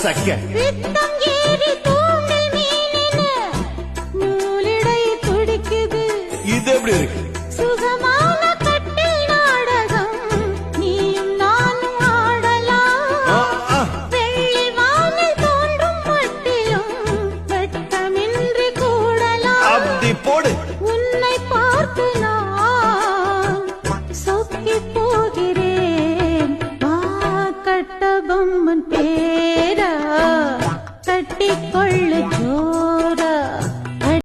சக்க பித்தம் ஏறி தூண்டில் மீனென நூலிடை துடிக்குது. இது எப்படி இருக்கு? சுகமான கட்டில் நாடகம் நீயும் நானும் ஆடலாம். வெள்ளி வானில் தோன்றும் மட்டிலும் வெட்டமின்றி கூடலாம். அப்படி போடு.